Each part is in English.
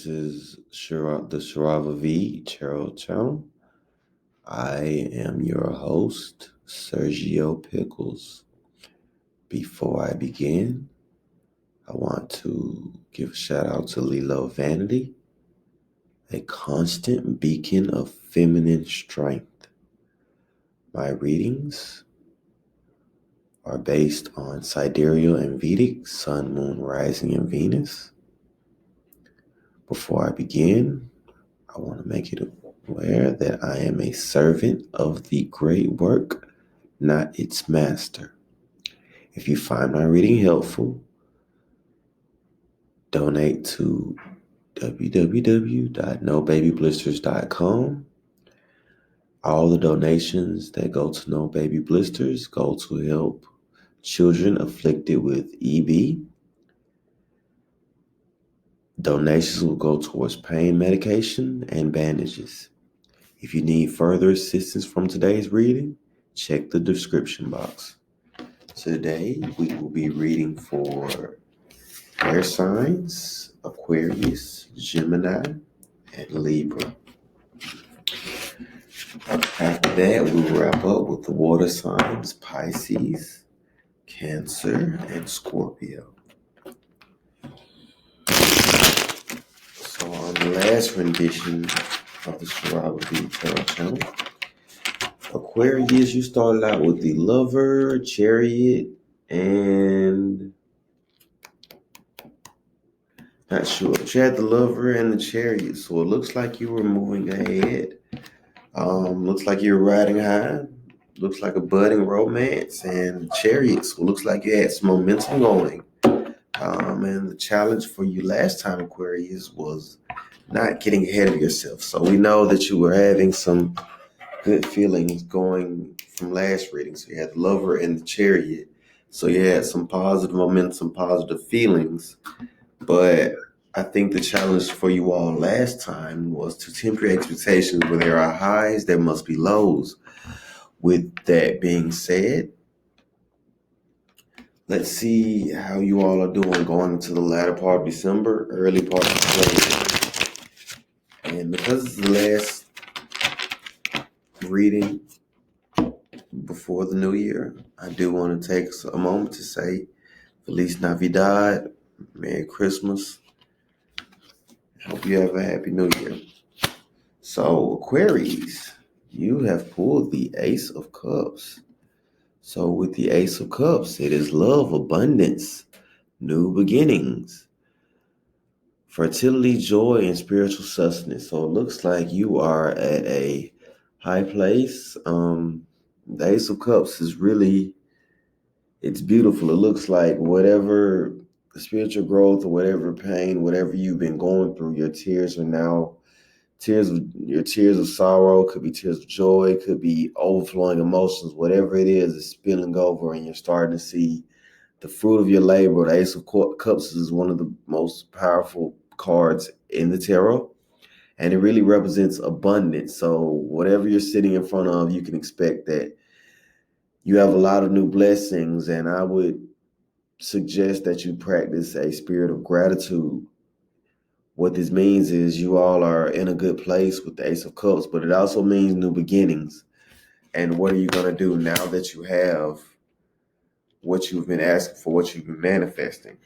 is the Sharava V Tarot Channel. I am your host, Sergio Pickles. Before I begin, I want to give a shout out to Lilo Vanity, a constant beacon of feminine strength. My readings are based on sidereal and Vedic, Sun, Moon, Rising, and Venus. Before I begin, I want to make it aware that I am a servant of the great work, not its master. If you find my reading helpful, donate to www.nobabyblisters.com. All the donations that go to No Baby Blisters go to help children afflicted with EB. Donations will go towards pain medication and bandages. If you need further assistance from today's reading, check the description box. Today, we will be reading for air signs, Aquarius, Gemini, and Libra. After that, we will wrap up with the water signs, Pisces, Cancer, and Scorpio. So on the last rendition of the Sharava V Tarot Channel, Aquarius, you started out with the Lover, Chariot, and not sure. But you had the Lover and the Chariot, so it looks like you were moving ahead. Looks like you're riding high. Looks like a budding romance, and Chariot, so it looks like you had some momentum going. And the challenge for you last time, Aquarius, was not getting ahead of yourself. So we know that you were having some good feelings going from last reading. So you had the Lover and the Chariot. So you had some positive momentum, some positive feelings. But I think the challenge for you all last time was to temper your expectations. Where there are highs, there must be lows. With that being said, let's see how you all are doing going into the latter part of December, early part of January. And because it's the last reading before the new year, I do want to take a moment to say Feliz Navidad, Merry Christmas. Hope you have a happy new year. So Aquarius, you have pulled the Ace of Cups. So with the Ace of Cups, it is love, abundance, new beginnings, fertility, joy, and spiritual sustenance. So it looks like you are at a high place. The Ace of Cups is really, it's beautiful. It looks like whatever spiritual growth or whatever pain, whatever you've been going through, your tears are now tears of sorrow, could be tears of joy, could be overflowing emotions, whatever it is spilling over, and you're starting to see the fruit of your labor. The Ace of Cups is one of the most powerful cards in the tarot, and it really represents abundance. So whatever you're sitting in front of, you can expect that you have a lot of new blessings, and I would suggest that you practice a spirit of gratitude. What this means is you all are in a good place with the Ace of Cups, but it also means new beginnings. And what are you going to do now that you have what you've been asking for, what you've been manifesting?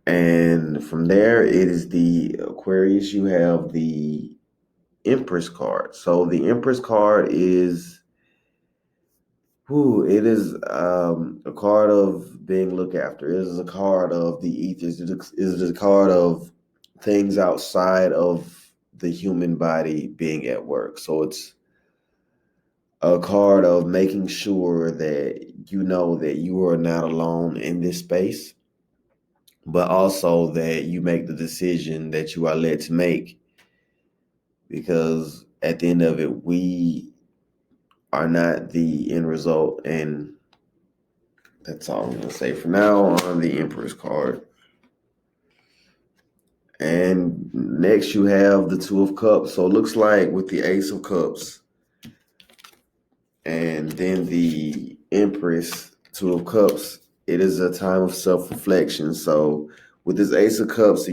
And from there, it is the Aquarius, you have the Empress card. So the Empress card is a card of being looked after. It is a card of the ethers. It is a card of things outside of the human body being at work. So it's a card of making sure that you know that you are not alone in this space, but also that you make the decision that you are led to make. Because at the end of it, we are not the end result, and that's all I'm going to say for now on the Empress card. And next you have the Two of Cups. So it looks like with the Ace of Cups and then the Empress, Two of Cups, it is a time of self-reflection. So with this Ace of Cups,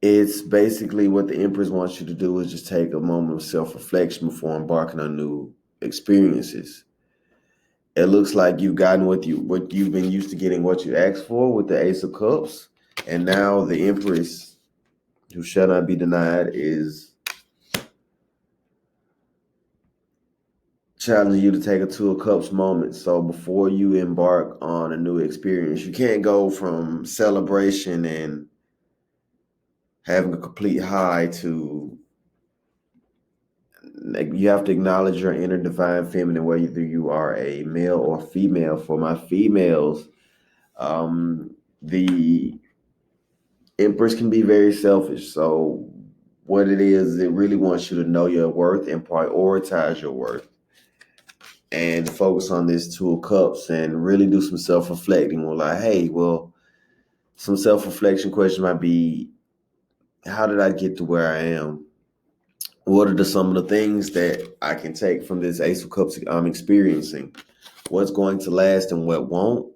it's basically what the Empress wants you to do is just take a moment of self-reflection before embarking on new experiences. It looks like you've gotten what you've been used to getting, what you asked for with the Ace of Cups. And now the Empress, who shall not be denied, is challenging you to take a Two of Cups moment. So before you embark on a new experience, you can't go from celebration and having a complete high to, you have to acknowledge your inner divine feminine, whether you are a male or female. For my females, the Empress can be very selfish. So what it is, it really wants you to know your worth and prioritize your worth and focus on this Two of Cups and really do some self-reflecting. Well, like, hey, well, some self-reflection question might be, how did I get to where I am? What are some of the things that I can take from this Ace of Cups I'm experiencing? What's going to last and what won't?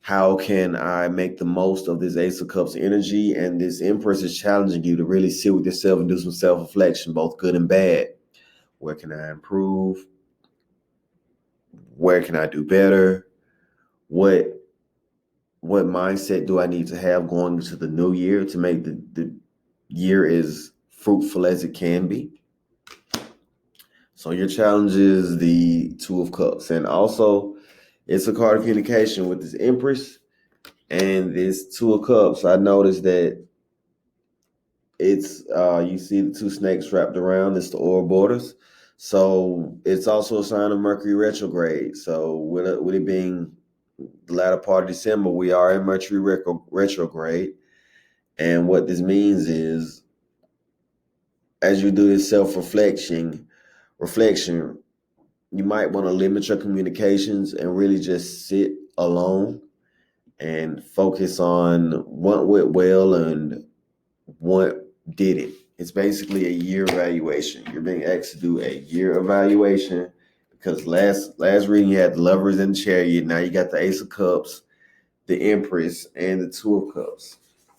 How can I make the most of this Ace of Cups energy? And this Empress is challenging you to really sit with yourself and do some self-reflection, both good and bad. Where can I improve? Where can I do better? What mindset do I need to have going into the new year to make the year as fruitful as it can be? So your challenge is the Two of Cups. And also, it's a card of communication with this Empress and this Two of Cups. I noticed that it's, you see the two snakes wrapped around. It's the aura borders. So it's also a sign of Mercury retrograde. So with it being the latter part of December, we are in Mercury retrograde. And what this means is, as you do this self-reflection, you might want to limit your communications and really just sit alone and focus on what went well and what didn't. It's basically a year evaluation. You're being asked to do a year evaluation because last reading you had the Lovers and the Chariot. Now you got the Ace of Cups, the Empress, and the Two of Cups.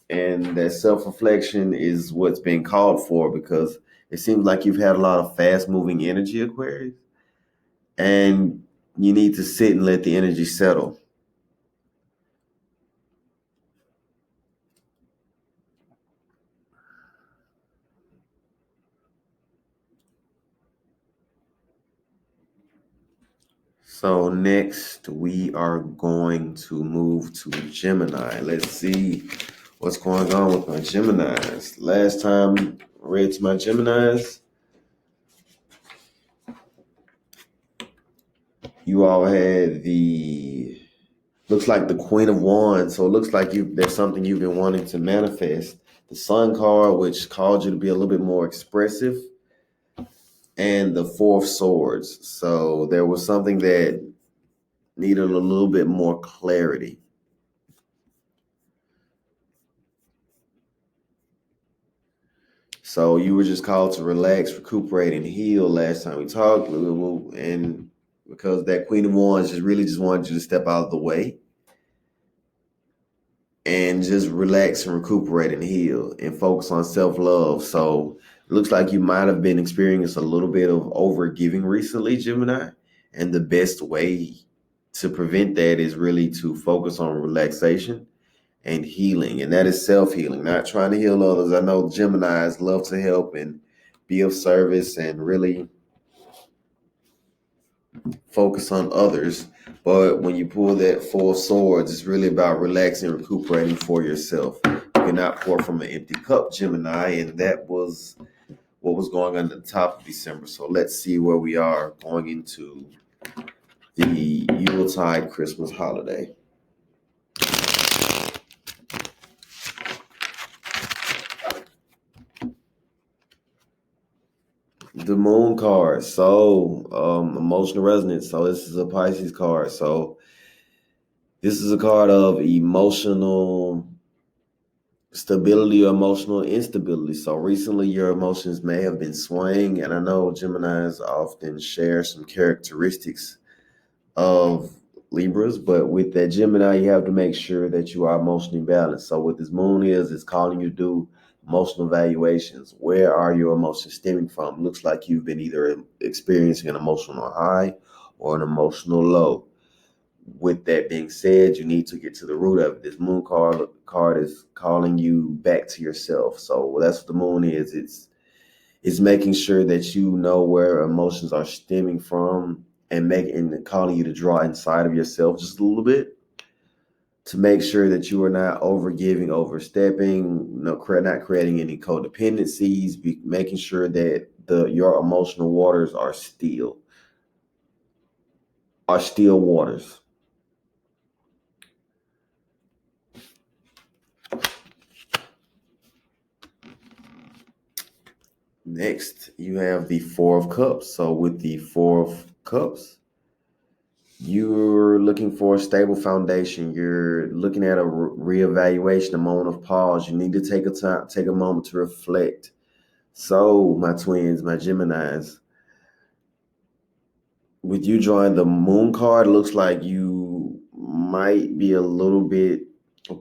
And that self-reflection is what's being called for because it seems like you've had a lot of fast-moving energy, Aquarius, and you need to sit and let the energy settle. So next, we are going to move to Gemini. Let's see what's going on with my Geminis. Last time I read to my Geminis, you all had looks like the Queen of Wands. So it looks like there's something you've been wanting to manifest. The Sun card, which called you to be a little bit more expressive, and the Four of Swords. So there was something that needed a little bit more clarity. So you were just called to relax, recuperate, and heal last time we talked. And because that Queen of Wands just wanted you to step out of the way and just relax and recuperate and heal and focus on self-love. So it looks like you might have been experiencing a little bit of over-giving recently, Gemini. And the best way to prevent that is really to focus on relaxation and healing. And that is self-healing, not trying to heal others. I know Geminis love to help and be of service and really focus on others. But when you pull that Four of Swords, it's really about relaxing and recuperating for yourself. You cannot pour from an empty cup, Gemini, and that was what was going on at the top of December. So let's see where we are going into the Yuletide Christmas holiday. The Moon card, so emotional resonance. So this is a Pisces card. So this is a card of emotional stability or emotional instability. So recently your emotions may have been swaying, and I know Geminis often share some characteristics of Libras, but with that Gemini, you have to make sure that you are emotionally balanced. So what this moon is, it's calling you to do emotional evaluations. Where are your emotions stemming from? Looks like you've been either experiencing an emotional high or an emotional low. With that being said, you need to get to the root of it. This moon card is calling you back to yourself. So that's what the moon is. It's making sure that you know where emotions are stemming from and calling you to draw inside of yourself just a little bit to make sure that you are not overgiving, overstepping, not creating any codependencies, making sure that your emotional waters are still waters. Next, you have the Four of Cups. So with the Four of Cups, you're looking for a stable foundation. You're looking at a reevaluation, a moment of pause. You need to take a moment to reflect. So, my twins, my Geminis, with you drawing the moon card, looks like you might be a little bit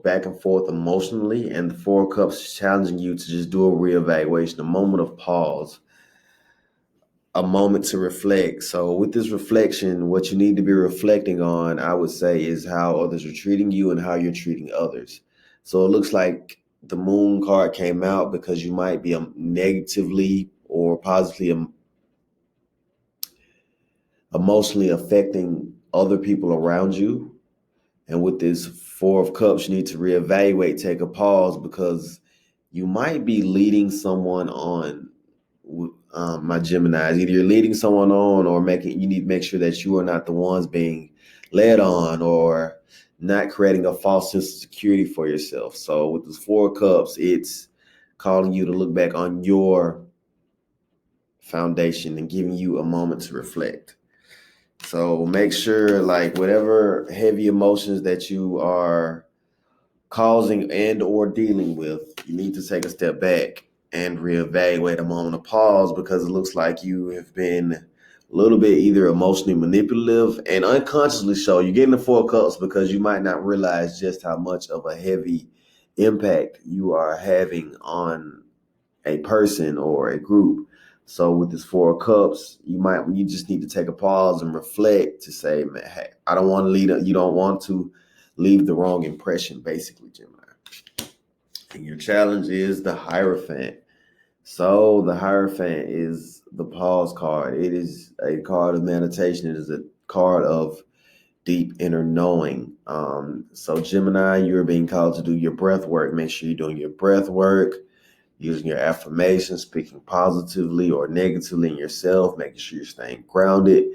back and forth emotionally, and the Four of Cups is challenging you to just do a reevaluation, a moment of pause, a moment to reflect. So with this reflection, what you need to be reflecting on, I would say, is how others are treating you and how you're treating others. So it looks like the moon card came out because you might be negatively or positively emotionally affecting other people around you. And with this Four of Cups, you need to reevaluate, take a pause, because you might be leading someone on. My Geminis, either you're leading someone on or you need to make sure that you are not the ones being led on, or not creating a false sense of security for yourself. So with this Four of Cups, it's calling you to look back on your foundation and giving you a moment to reflect. So make sure, like, whatever heavy emotions that you are causing and or dealing with, you need to take a step back and reevaluate, a moment of pause, because it looks like you have been a little bit either emotionally manipulative and unconsciously so. You're getting the Four of Cups because you might not realize just how much of a heavy impact you are having on a person or a group. So with this Four of Cups, you just need to take a pause and reflect to say, man, hey, you don't want to leave the wrong impression, basically, Gemini. And your challenge is the Hierophant. So the Hierophant is the pause card. It is a card of meditation. It is a card of deep inner knowing. So Gemini, you're being called to do your breath work. Make sure you're doing your breath work, using your affirmations, speaking positively or negatively in yourself, making sure you're staying grounded.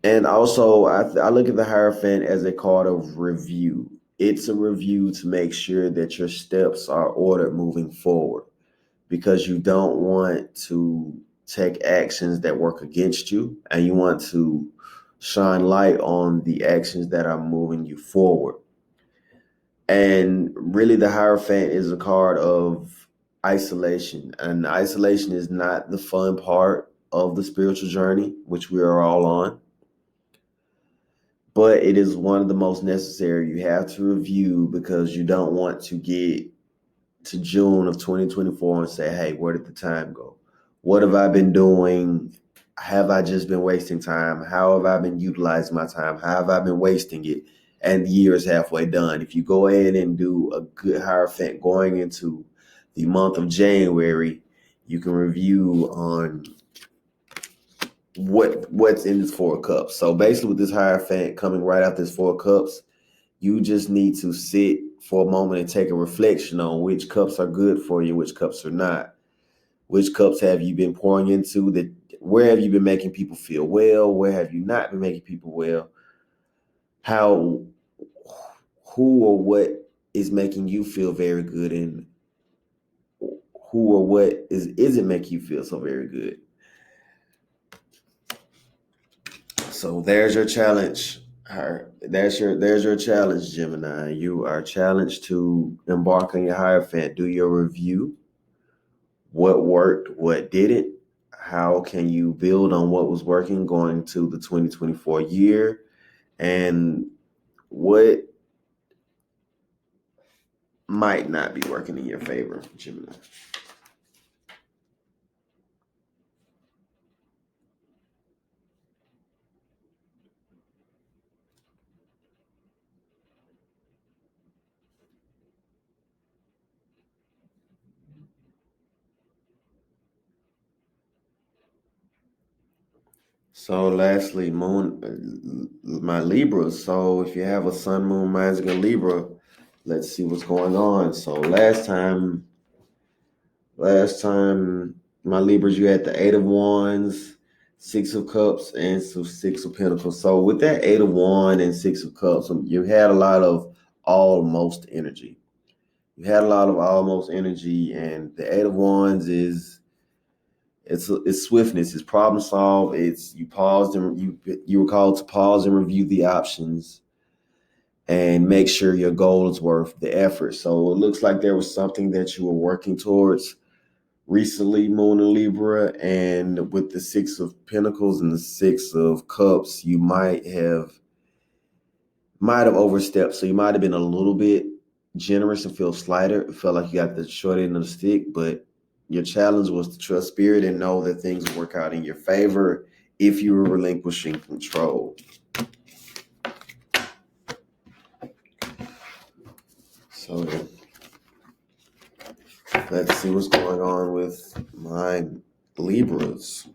And also, I look at the Hierophant as a card of review. It's a review to make sure that your steps are ordered moving forward, because you don't want to take actions that work against you, and you want to shine light on the actions that are moving you forward. And really, the Hierophant is a card of isolation. And isolation is not the fun part of the spiritual journey, which we are all on, but it is one of the most necessary. You have to review, because you don't want to get to June of 2024 and say, hey, where did the time go? What have I been doing? Have I just been wasting time? How have I been utilizing my time? How have I been wasting it? And the year is halfway done. If you go ahead and do a good Hierophant going into the month of January, you can review on what's in this Four of Cups. So basically, with this Hierophant coming right after this Four of Cups, you just need to sit for a moment and take a reflection on which cups are good for you, which cups are not. Which cups have you been pouring into? Where have you been making people feel well? Where have you not been making people well? Who or what is making you feel very good, and who or what isn't making you feel so very good? So there's your challenge. There's your challenge, Gemini. You are challenged to embark on your Hierophant. Do your review. What worked, what didn't? How can you build on what was working going to the 2024 year? and what might not be working in your favor, Gemini. So lastly, my Libra. So if you have a sun, moon, rising in Libra, let's see what's going on. So last time, my Libras, you had the Eight of Wands, Six of Cups, and some Six of Pentacles. So with that Eight of Wands and Six of Cups, you had a lot of almost energy. You had a lot of almost energy, and the Eight of Wands is it's swiftness, it's problem solve. It's you paused and you were called to pause and review the options and make sure your goal is worth the effort. So it looks like there was something that you were working towards recently, Moon and Libra, and with the Six of Pentacles and the Six of Cups, you might have overstepped. So you might have been a little bit generous and feel slighter. It felt like you got the short end of the stick, but your challenge was to trust spirit and know that things will work out in your favor if you were relinquishing control. So let's see what's going on with my Libras.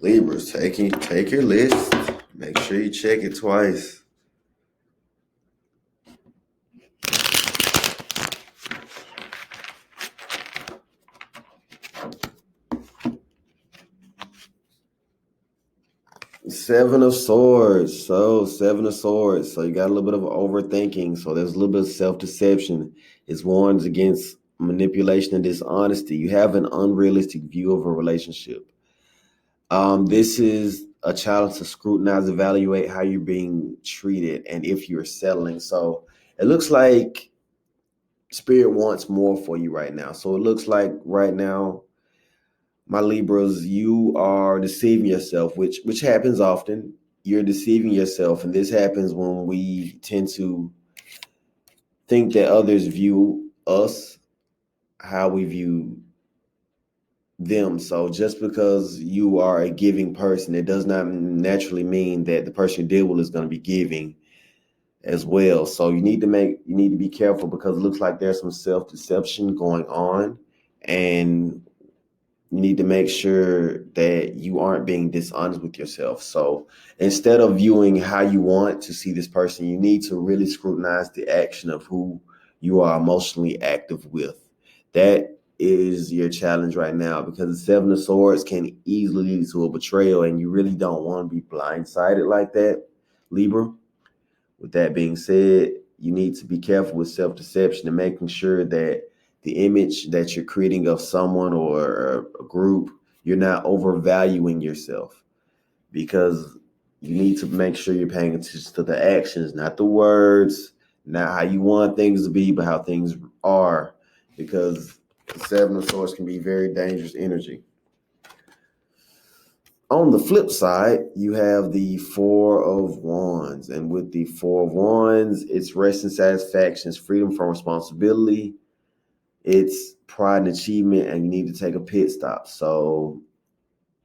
Libras, take your list. Make sure you check it twice. Seven of Swords. So Seven of Swords. So you got a little bit of overthinking. So there's a little bit of self-deception. It warns against manipulation and dishonesty. You have an unrealistic view of a relationship. This is a challenge to scrutinize, evaluate how you're being treated and if you're settling. So it looks like Spirit wants more for you right now. So it looks like right now, my Libras, you are deceiving yourself, which happens often. You're deceiving yourself, and this happens when we tend to think that others view us how we view them. So just because you are a giving person, it does not naturally mean that the person you deal with is going to be giving as well. So you need to be careful, because it looks like there's some self-deception going on, and you need to make sure that you aren't being dishonest with yourself. So instead of viewing how you want to see this person, you need to really scrutinize the action of who you are emotionally active with. That is your challenge right now, because the Seven of Swords can easily lead to a betrayal, and you really don't want to be blindsided like that, Libra. With that being said, you need to be careful with self-deception and making sure that the image that you're creating of someone or a group, you're not overvaluing yourself, because you need to make sure you're paying attention to the actions, not the words, not how you want things to be, but how things are, because the Seven of Swords can be very dangerous energy. On the flip side, you have the Four of Wands. And with the Four of Wands, it's rest and satisfaction, it's freedom from responsibility, it's pride and achievement, and you need to take a pit stop. So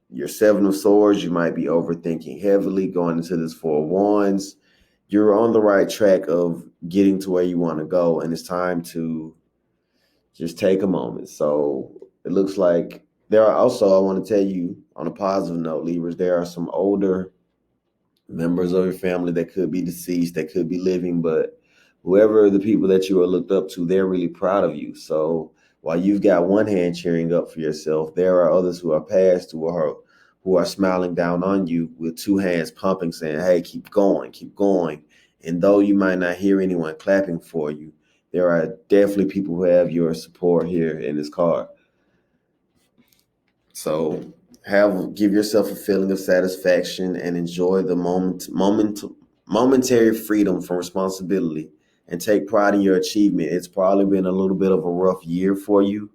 your Seven of Swords, you might be overthinking heavily going into this Four of Wands. You're on the right track of getting to where you want to go, and it's time to just take a moment. So it looks like there are also, I want to tell you on a positive note, Libras, there are some older members of your family that could be deceased, that could be living, but whoever the people that you are looked up to, they're really proud of you. So while you've got one hand cheering up for yourself, there are others who are past who are smiling down on you with two hands pumping, saying, hey, keep going, And though you might not hear anyone clapping for you, there are definitely people who have your support here in this card. So give yourself a feeling of satisfaction and enjoy the momentary freedom from responsibility, and take pride in your achievement. It's probably been a little bit of a rough year for you.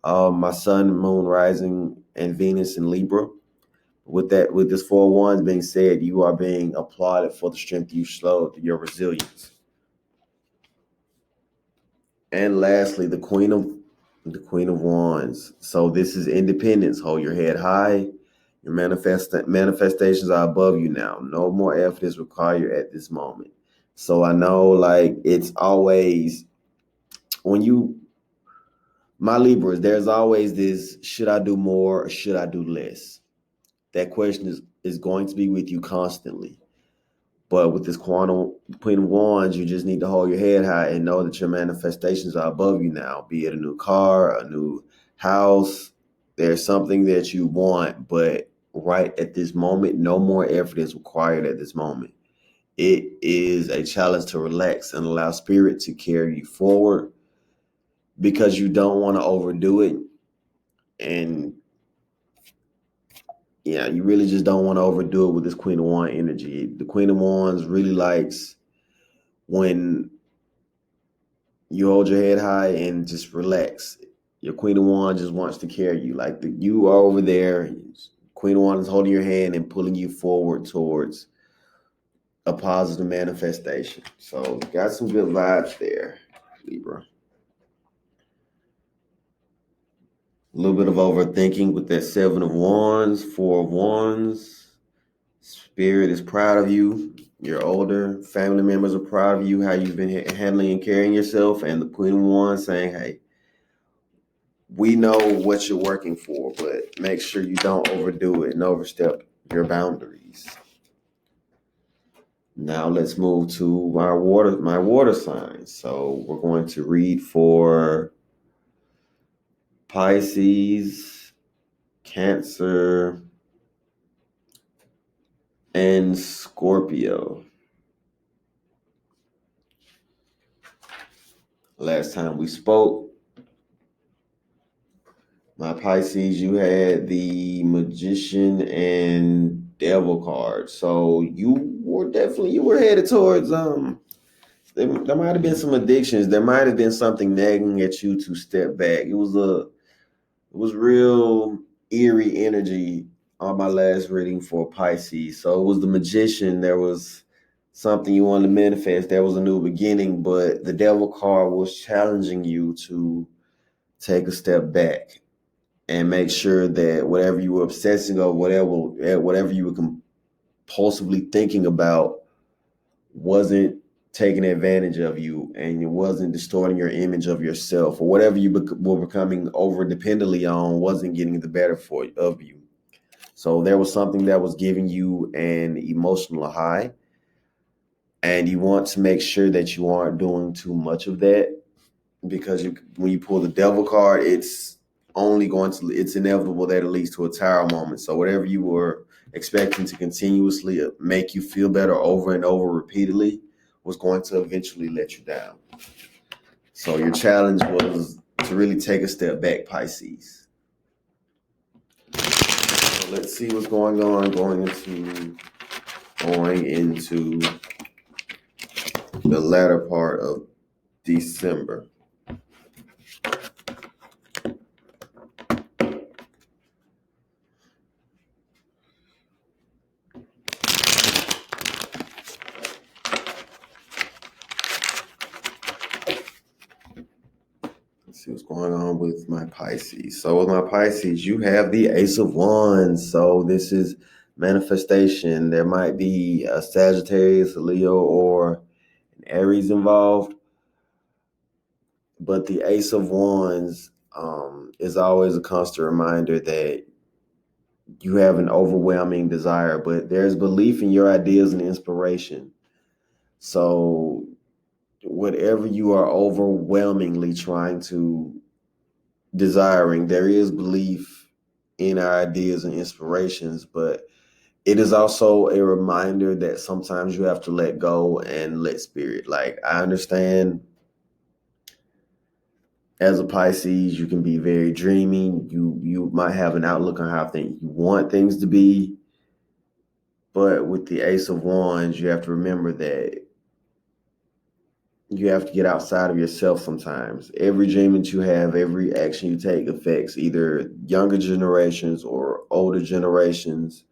My sun, moon, rising, and Venus in Libra. With this 4 of Wands being said, you are being applauded for the strength you showed, your resilience. And lastly, the Queen of Wands. So this is independence. Hold your head high. Your manifestations are above you now. No more effort is required at this moment. So I know, like, it's always my Libras, there's always this: should I do more or should I do less? That question is going to be with you constantly. But with this Queen of Wands, you just need to hold your head high and know that your manifestations are above you now, be it a new car, a new house. There's something that you want, but right at this moment, no more effort is required at this moment. It is a challenge to relax and allow spirit to carry you forward, because you don't want to overdo it. And yeah, you really just don't want to overdo it with this Queen of Wands energy. The Queen of Wands really likes when you hold your head high and just relax. Your Queen of Wands just wants to carry you. Like, you are over there. Queen of Wands is holding your hand and pulling you forward towards a positive manifestation. So got some good vibes there, Libra. A little bit of overthinking with that 7 of Wands, 4 of Wands. Spirit is proud of you. Your older family members are proud of you, how you've been handling and carrying yourself. And the Queen of Wands saying, hey, we know what you're working for, but make sure you don't overdo it and overstep your boundaries. Now let's move to my water signs. So we're going to read for Pisces, Cancer, and Scorpio. Last time we spoke, my Pisces, you had the Magician and Devil card. So you were headed towards there might have been some addictions. There might have been something nagging at you to step back. It was real eerie energy on my last reading for Pisces. So it was the Magician. There was something you wanted to manifest. There was a new beginning, but the Devil card was challenging you to take a step back and make sure that whatever you were obsessing over, whatever you were compulsively thinking about, wasn't taking advantage of you, and it wasn't distorting your image of yourself, or whatever you were becoming over dependently on wasn't getting the better of you. So there was something that was giving you an emotional high, and you want to make sure that you aren't doing too much of that, because when you pull the Devil card, it's inevitable that it leads to a tower moment. So whatever you were expecting to continuously make you feel better over and over repeatedly was going to eventually let you down. So your challenge was to really take a step back, Pisces. So let's see what's going on going into the latter part of December. See what's going on with my Pisces. So with my Pisces, you have the Ace of Wands. So this is manifestation. There might be a Sagittarius, a Leo, or an Aries involved. But the Ace of Wands is always a constant reminder that you have an overwhelming desire, but there's belief in your ideas and inspiration. So whatever you are overwhelmingly trying to desiring, there is belief in our ideas and inspirations, but it is also a reminder that sometimes you have to let go and let spirit. Like, I understand as a Pisces, you can be very dreamy. You might have an outlook on how you want things to be. But with the Ace of Wands, you have to remember that you have to get outside of yourself sometimes. Every dream that you have, every action you take affects either younger generations or older generations.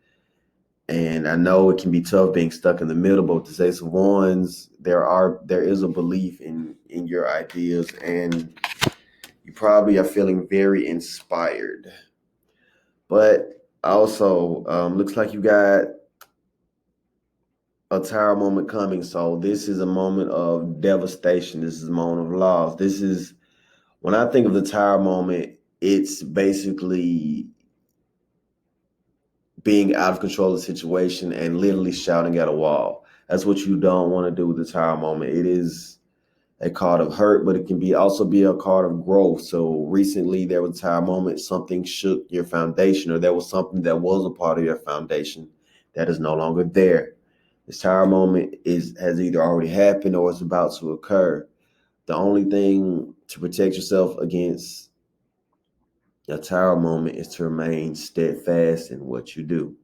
And I know it can be tough being stuck in the middle, but with the Ace of Wands, there is a belief in your ideas, and you probably are feeling very inspired. But also, looks like you got a Tower moment coming. So this is a moment of devastation. This is a moment of loss. This is, when I think of the Tower moment, it's basically being out of control of the situation and literally shouting at a wall. That's what you don't want to do with the Tower moment. It is a card of hurt, but it can also be a card of growth. So recently there was a Tower moment, something shook your foundation, or there was something that was a part of your foundation that is no longer there. This Tower moment has either already happened or is about to occur. The only thing to protect yourself against a Tower moment is to remain steadfast in what you do.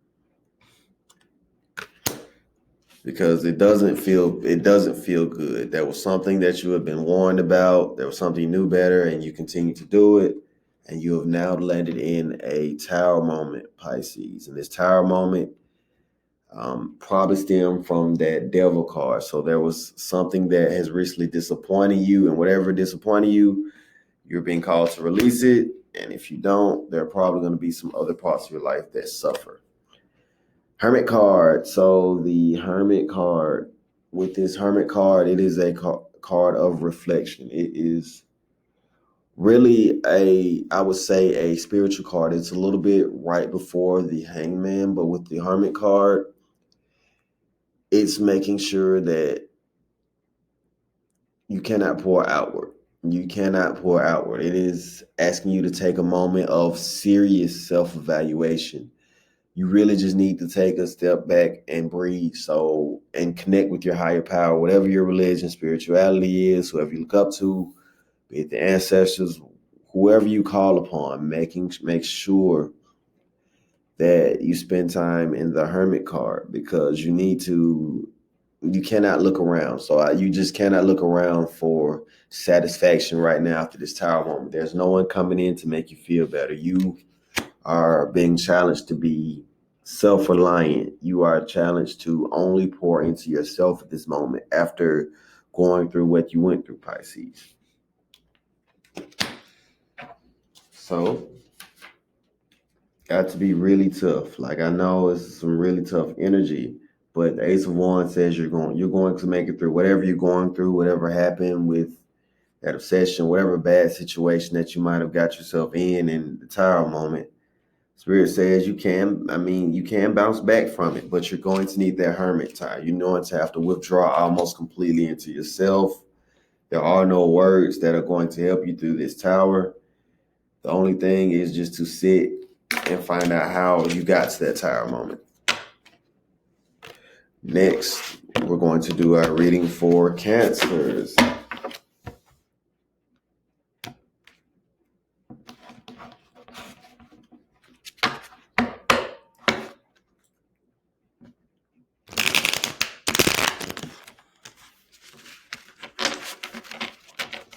Because it doesn't feel good. There was something that you have been warned about. There was something you knew better, and you continue to do it. And you have now landed in a Tower moment, Pisces. And this Tower moment probably stemmed from that Devil card. So there was something that has recently disappointed you, and whatever disappointed you, you're being called to release it. And if you don't, there are probably going to be some other parts of your life that suffer. Hermit card. So the Hermit card, with this Hermit card, it is a card of reflection. It is really I would say, a spiritual card. It's a little bit right before the Hangman, but with the Hermit card, it's making sure that you cannot pour outward. You cannot pour outward. It is asking you to take a moment of serious self-evaluation. You really just need to take a step back and breathe. And connect with your higher power, whatever your religion, spirituality is, whoever you look up to, be it the ancestors, whoever you call upon, make sure that you spend time in the Hermit card, because you cannot look around. So you just cannot look around for satisfaction right now after this Tower moment. There's no one coming in to make you feel better. You are being challenged to be self-reliant. You are challenged to only pour into yourself at this moment after going through what you went through, Pisces. So, got to be really tough. Like, I know it's some really tough energy, but the Ace of Wands says you're going to make it through whatever you're going through, whatever happened with that obsession, whatever bad situation that you might have got yourself in the Tower moment. Spirit says you can bounce back from it, but you're going to need that Hermit time. You're going to have to withdraw almost completely into yourself. There are no words that are going to help you through this Tower. The only thing is just to sit and find out how you got to that Tower moment. Next, we're going to do our reading for Cancers.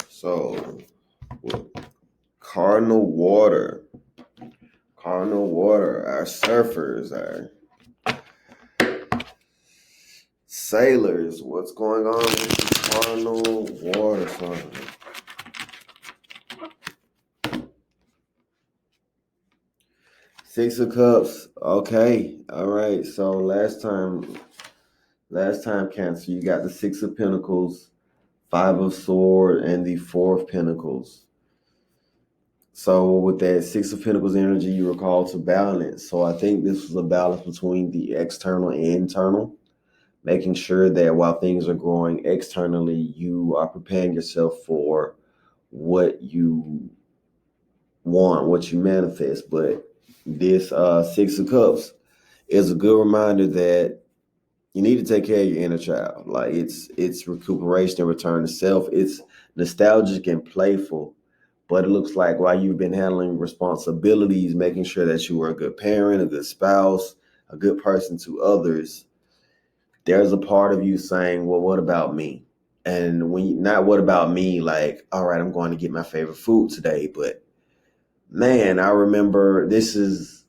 So, Cardinal Water, our surfers, our sailors. What's going on with the Cardinal Water sign? Six of Cups. Okay. All right. So last time, Cancer, you got the Six of Pentacles, Five of Swords, and the Four of Pentacles. So with that Six of Pentacles energy, you were called to balance. So I think this was a balance between the external and internal, making sure that while things are growing externally, you are preparing yourself for what you want, what you manifest. But this Six of Cups is a good reminder that you need to take care of your inner child. Like it's recuperation and return to self. It's nostalgic and playful, but it looks like while you've been handling responsibilities, making sure that you were a good parent, a good spouse, a good person to others, there's a part of you saying, well, what about me? And when you, not what about me, like, all right, I'm going to get my favorite food today, but man, I remember this is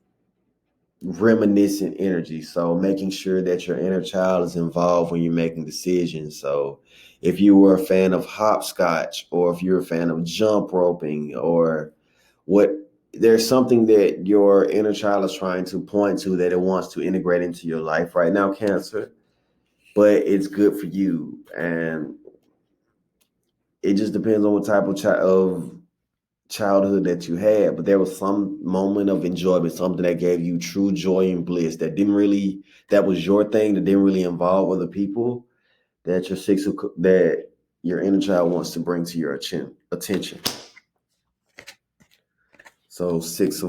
reminiscent energy. So making sure that your inner child is involved when you're making decisions. So if you were a fan of hopscotch, or if you're a fan of jump roping, or what, there's something that your inner child is trying to point to that it wants to integrate into your life right now, Cancer, but it's good for you. And it just depends on what type of childhood that you had, but there was some moment of enjoyment, something that gave you true joy and bliss that was your thing, that didn't really involve other people, that your inner child wants to bring to your attention. So so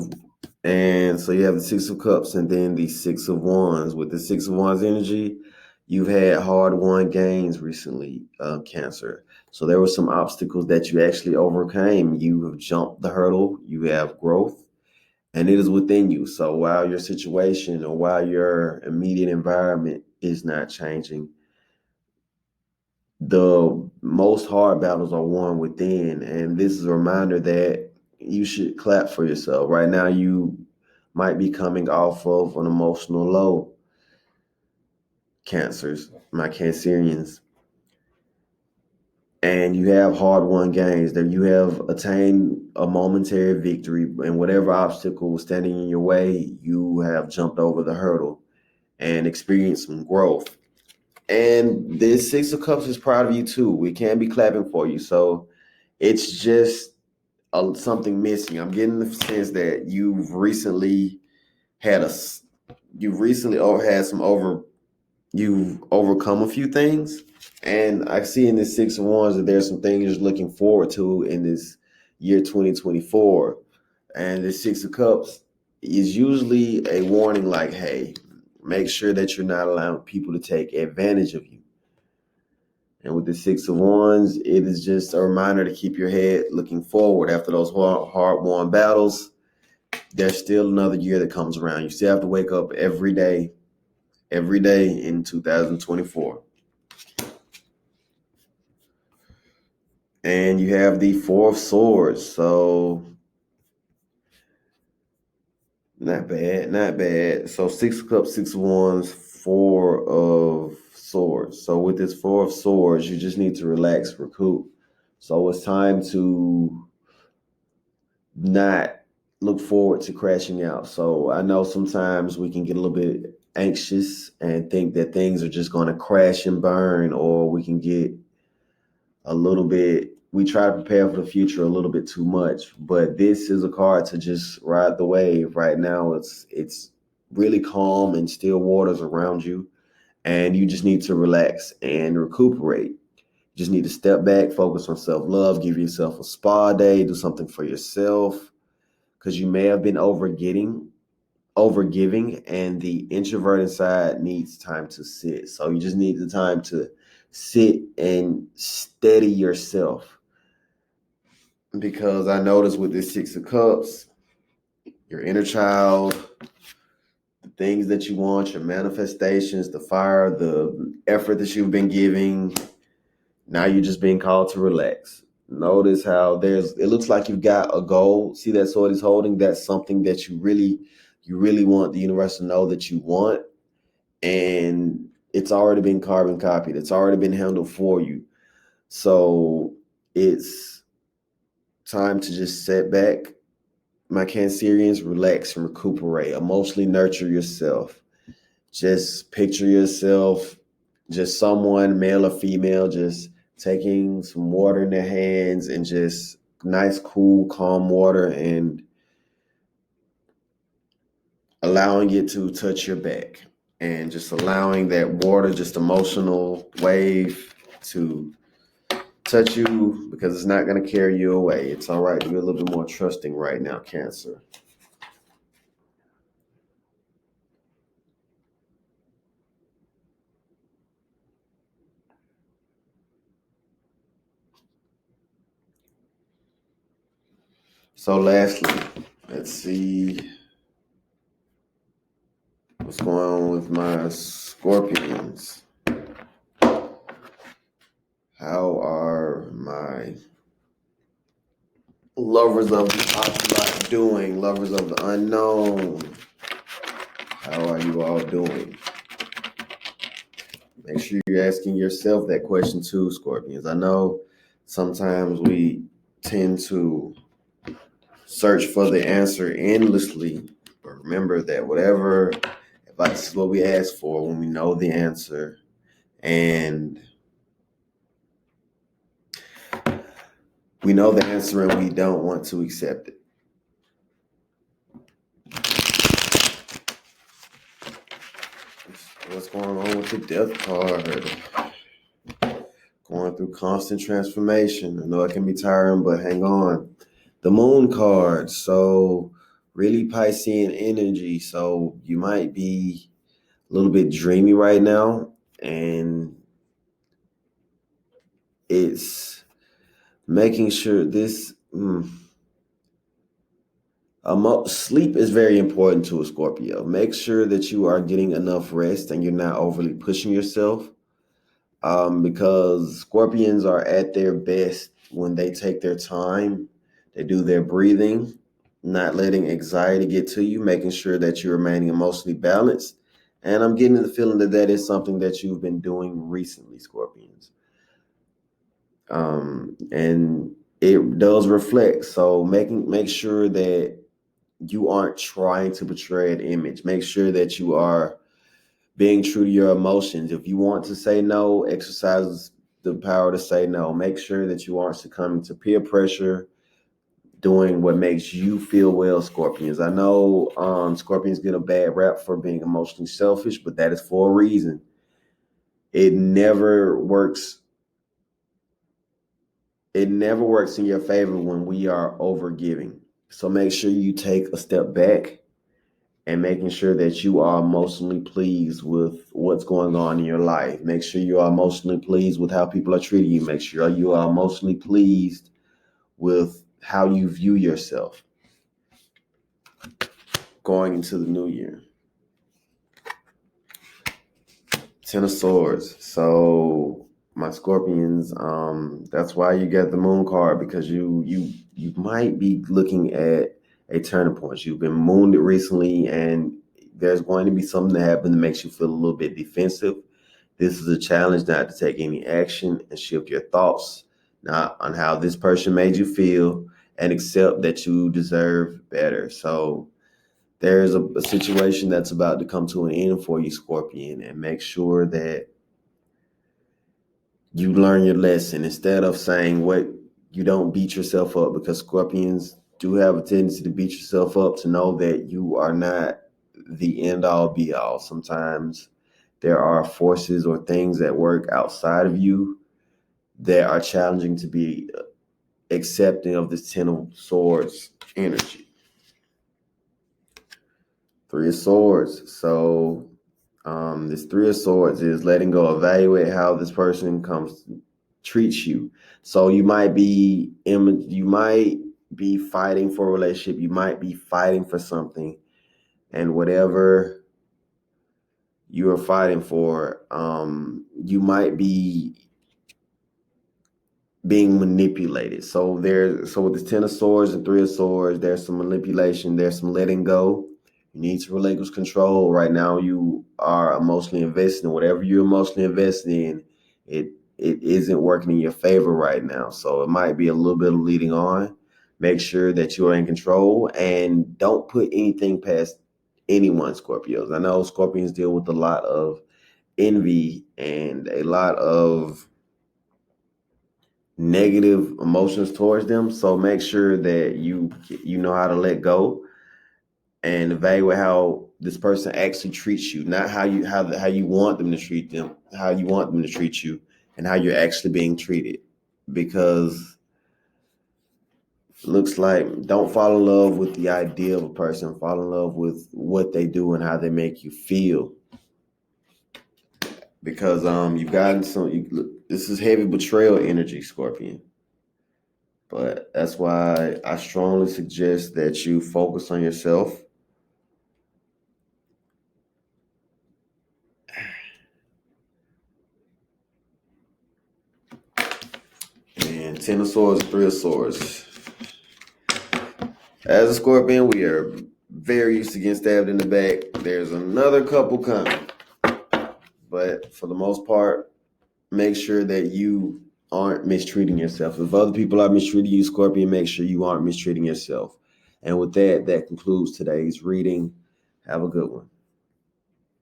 you have the 6 of Cups and then the 6 of Wands. With the 6 of Wands energy, you've had hard-won gains recently, Cancer. So there were some obstacles that you actually overcame. You have jumped the hurdle. You have growth, and it is within you. So while your situation or while your immediate environment is not changing, the most hard battles are won within. And this is a reminder that you should clap for yourself. Right now, you might be coming off of an emotional low, Cancers, my Cancerians. And you have hard-won gains, that you have attained a momentary victory, and whatever obstacle was standing in your way, you have jumped over the hurdle and experienced some growth. And this 6 of Cups is proud of you too. We can be clapping for you. So it's just something missing. I'm getting the sense that you've overcome a few things. And I see in this 6 of Wands that there's some things you're looking forward to in this year 2024. And this 6 of Cups is usually a warning like, hey, make sure that you're not allowing people to take advantage of you. And with the 6 of Wands, it is just a reminder to keep your head looking forward. After those hard-won battles, there's still another year that comes around. You still have to wake up every day in 2024. And you have the 4 of Swords. So not bad. So 6 of Cups, 6 of Wands, 4 of Swords. So with this 4 of Swords, you just need to relax, recoup. So it's time to not look forward to crashing out. So I know sometimes we can get a little bit anxious and think that things are just going to crash and burn, or we can get we try to prepare for the future a little bit too much. But this is a card to just ride the wave. Right now, it's really calm and still waters around you, and you just need to relax and recuperate. You just need to step back, focus on self-love, give yourself a spa day, do something for yourself, because you may have been overgiving, and the introverted side needs time to sit. So you just need the time to sit and steady yourself. Because I noticed with this 6 of Cups, your inner child, the things that you want, your manifestations, the fire, the effort that you've been giving, now you're just being called to relax. Notice how it looks like you've got a goal. See that sword he's holding? That's something that you really want the universe to know that you want. And it's already been carbon copied. It's already been handled for you. So it's time to just sit back, my Cancerians, relax and recuperate. Emotionally nurture yourself. Just picture yourself, just someone, male or female, just taking some water in their hands, and just nice, cool, calm water, and allowing it to touch your back, and just allowing that water, just emotional wave, to touch you, because it's not going to carry you away. It's all right to be a little bit more trusting right now, Cancer. So lastly, let's see what's going on with my Scorpions. How are my lovers of the afterlife doing? Lovers of the unknown. How are you all doing? Make sure you're asking yourself that question too, Scorpions. I know sometimes we tend to search for the answer endlessly, but remember that whatever advice is what we ask for when we know the answer, and we know the answer and we don't want to accept it. What's going on with the Death card? Going through constant transformation. I know it can be tiring, but hang on. The Moon card. So really Piscean energy. So you might be a little bit dreamy right now, and it's making sure this sleep is very important to a Scorpio. Make sure that you are getting enough rest and you're not overly pushing yourself, because Scorpions are at their best when they take their time, they do their breathing, not letting anxiety get to you, making sure that you're remaining emotionally balanced. And I'm getting the feeling that that is something that you've been doing recently, Scorpions. And it does reflect. So make sure that you aren't trying to portray an image. Make sure that you are being true to your emotions. If you want to say no, exercise the power to say no. Make sure that you aren't succumbing to peer pressure, doing what makes you feel well, Scorpions. I know Scorpions get a bad rap for being emotionally selfish, but that is for a reason. It never works. It never works in your favor when we are over giving. So make sure you take a step back and making sure that you are emotionally pleased with what's going on in your life. Make sure you are emotionally pleased with how people are treating you. Make sure you are emotionally pleased with how you view yourself going into the new year. Ten of Swords. So my Scorpions, that's why you get the Moon card, because you might be looking at a turning point. You've been wounded recently, and there's going to be something that happens that makes you feel a little bit defensive. This is a challenge not to take any action and shift your thoughts not on how this person made you feel, and accept that you deserve better. So there's a situation that's about to come to an end for you, Scorpion, and make sure that you learn your lesson instead of saying what you don't beat yourself up, because Scorpions do have a tendency to beat yourself up, to know that you are not the end all be all. Sometimes there are forces or things that work outside of you that are challenging to be accepting of this Ten of Swords energy. Three of Swords. So this Three of Swords is letting go, evaluate how this person treats you. So you might be fighting for a relationship, you might be fighting for something, and whatever you are fighting for, you might be being manipulated. So with the Ten of Swords and Three of Swords, there's some manipulation, there's some letting go. You need to relinquish control. Right now, you are emotionally invested in whatever you're emotionally invested in. It isn't working in your favor right now. So it might be a little bit of leading on. Make sure that you are in control and don't put anything past anyone, Scorpios. I know Scorpions deal with a lot of envy and a lot of negative emotions towards them. So make sure that you know how to let go and evaluate how this person actually treats you, not how you want them to treat them, how you want them to treat you, and how you're actually being treated. Because it looks like, don't fall in love with the idea of a person, fall in love with what they do and how they make you feel. Because you've gotten this is heavy betrayal energy, Scorpion. But that's why I strongly suggest that you focus on yourself. And 10 of Swords, 3 of Swords. As a Scorpion, we are very used to getting stabbed in the back. There's another couple coming. But for the most part, make sure that you aren't mistreating yourself. If other people are mistreating you, Scorpion, make sure you aren't mistreating yourself. And with that, that concludes today's reading. Have a good one.